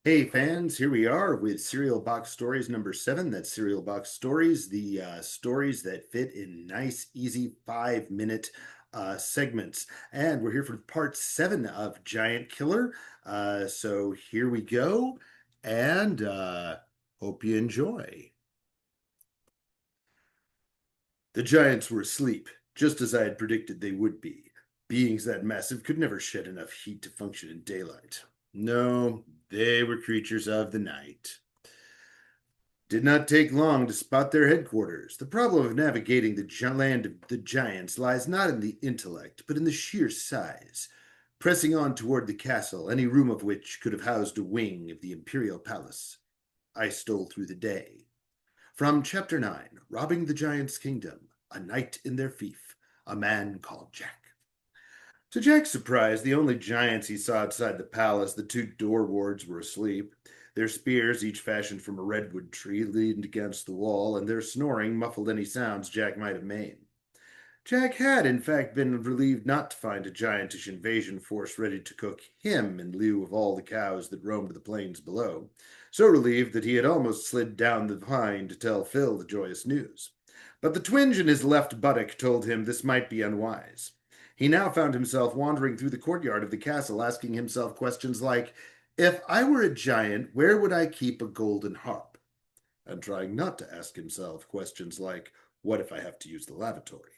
Hey fans, here we are with Cereal Box Stories number 7. That's Cereal Box Stories, the stories that fit in nice, easy 5-minute segments. And we're here for part 7 of Giantkiller. So here we go, and hope you enjoy. The giants were asleep, just as I had predicted they would be. Beings that massive could never shed enough heat to function in daylight. No, they were creatures of the night. Did not take long to spot their headquarters. The problem of navigating the land of the giants lies not in the intellect, but in the sheer size. Pressing on toward the castle, any room of which could have housed a wing of the imperial palace, I stole through the day. From Chapter 9, Robbing the Giants' Kingdom, A Night in Their Fief, a man called Jack. To Jack's surprise, the only giants he saw outside the palace, the two door wards, were asleep. Their spears, each fashioned from a redwood tree, leaned against the wall, and their snoring muffled any sounds Jack might have made. Jack had, in fact, been relieved not to find a giantish invasion force ready to cook him in lieu of all the cows that roamed the plains below. So relieved that he had almost slid down the vine to tell Phil the joyous news. But the twinge in his left buttock told him this might be unwise. He now found himself wandering through the courtyard of the castle, asking himself questions like, if I were a giant, where would I keep a golden harp? And trying not to ask himself questions like, what if I have to use the lavatory?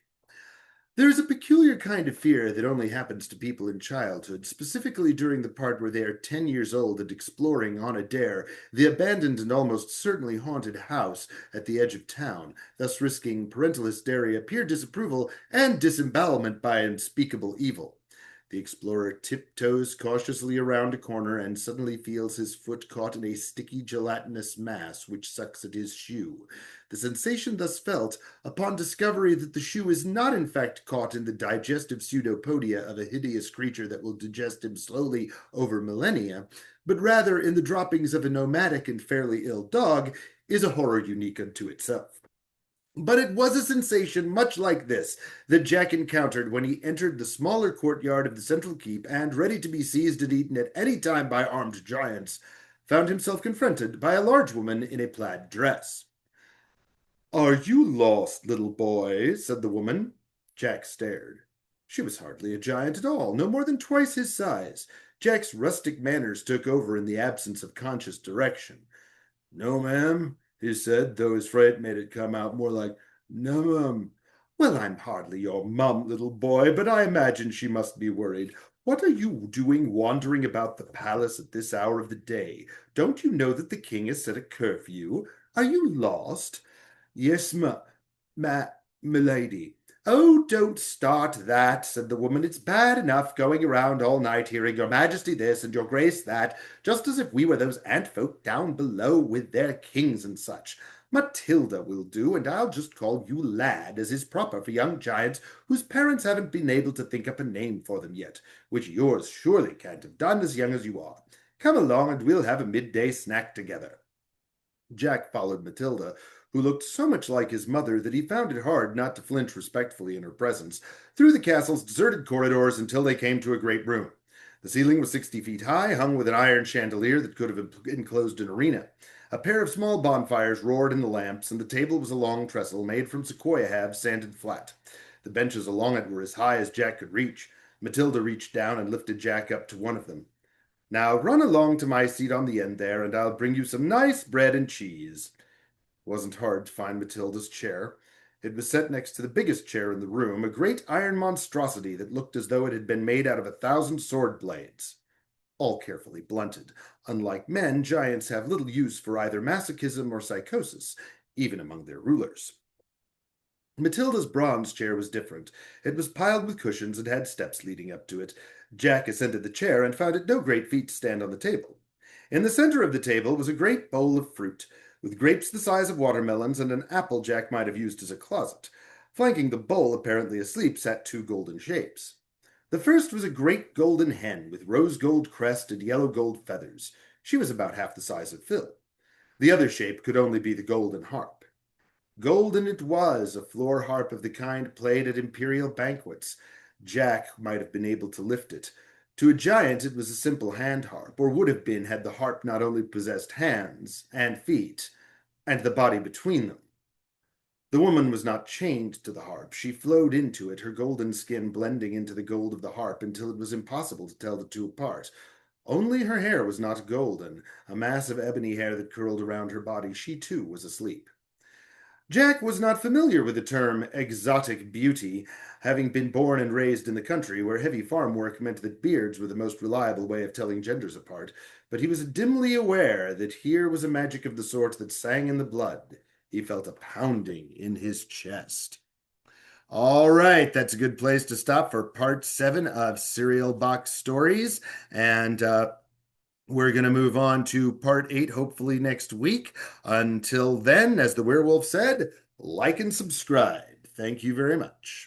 There is a peculiar kind of fear that only happens to people in childhood, specifically during the part where they are 10 years old and exploring on a dare the abandoned and almost certainly haunted house at the edge of town, thus risking parental hysteria, peer disapproval, and disembowelment by unspeakable evil. The explorer tiptoes cautiously around a corner and suddenly feels his foot caught in a sticky gelatinous mass which sucks at his shoe. The sensation thus felt, upon discovery that the shoe is not in fact caught in the digestive pseudopodia of a hideous creature that will digest him slowly over millennia, but rather in the droppings of a nomadic and fairly ill dog, is a horror unique unto itself. But it was a sensation much like this that Jack encountered when he entered the smaller courtyard of the central keep and, ready to be seized and eaten at any time by armed giants, found himself confronted by a large woman in a plaid dress. Are you lost, little boy? Said the woman. Jack stared. She was hardly a giant at all, no more than twice his size. Jack's rustic manners took over in the absence of conscious direction. No, ma'am, he said, though his fright made it come out more like, no, ma'am. Well, I'm hardly your mum, little boy, but I imagine she must be worried. What are you doing wandering about the palace at this hour of the day? Don't you know that the king has set a curfew? Are you lost? Yes, milady. Oh, don't start that, said the woman. It's bad enough going around all night hearing your majesty this and your grace that, just as if we were those ant folk down below with their kings and such. Matilda will do, and I'll just call you lad, as is proper for young giants whose parents haven't been able to think up a name for them yet, which yours surely can't have done as young as you are. Come along, and we'll have a midday snack together. Jack followed Matilda, who looked so much like his mother that he found it hard not to flinch respectfully in her presence, through the castle's deserted corridors until they came to a great room. The ceiling was 60 feet high, hung with an iron chandelier that could have enclosed an arena. A pair of small bonfires roared in the lamps, and the table was a long trestle made from sequoia halves sanded flat. The benches along it were as high as Jack could reach. Matilda reached down and lifted Jack up to one of them. Now run along to my seat on the end there, and I'll bring you some nice bread and cheese. It wasn't hard to find Matilda's chair. It was set next to the biggest chair in the room, a great iron monstrosity that looked as though it had been made out of 1,000 sword blades, all carefully blunted. Unlike men, giants have little use for either masochism or psychosis, even among their rulers. Matilda's bronze chair was different. It was piled with cushions and had steps leading up to it. Jack ascended the chair and found it no great feat to stand on the table. In the center of the table was a great bowl of fruit, with grapes the size of watermelons and an apple Jack might have used as a closet. Flanking the bowl, apparently asleep, sat two golden shapes. The first was a great golden hen with rose gold crest and yellow gold feathers. She was about half the size of Phil. The other shape could only be the golden harp. Golden it was, a floor harp of the kind played at imperial banquets. Jack might have been able to lift it. To a giant, it was a simple hand harp, or would have been had the harp not only possessed hands and feet, and the body between them. The woman was not chained to the harp. She flowed into it, her golden skin blending into the gold of the harp until it was impossible to tell the two apart. Only her hair was not golden, a mass of ebony hair that curled around her body. She too was asleep. Jack was not familiar with the term exotic beauty, having been born and raised in the country where heavy farm work meant that beards were the most reliable way of telling genders apart, but he was dimly aware that here was a magic of the sort that sang in the blood. He felt a pounding in his chest. All right, that's a good place to stop for part 7 of Cereal Box Stories. And we're going to move on to part 8, hopefully next week. Until then, as the werewolf said, like and subscribe. Thank you very much.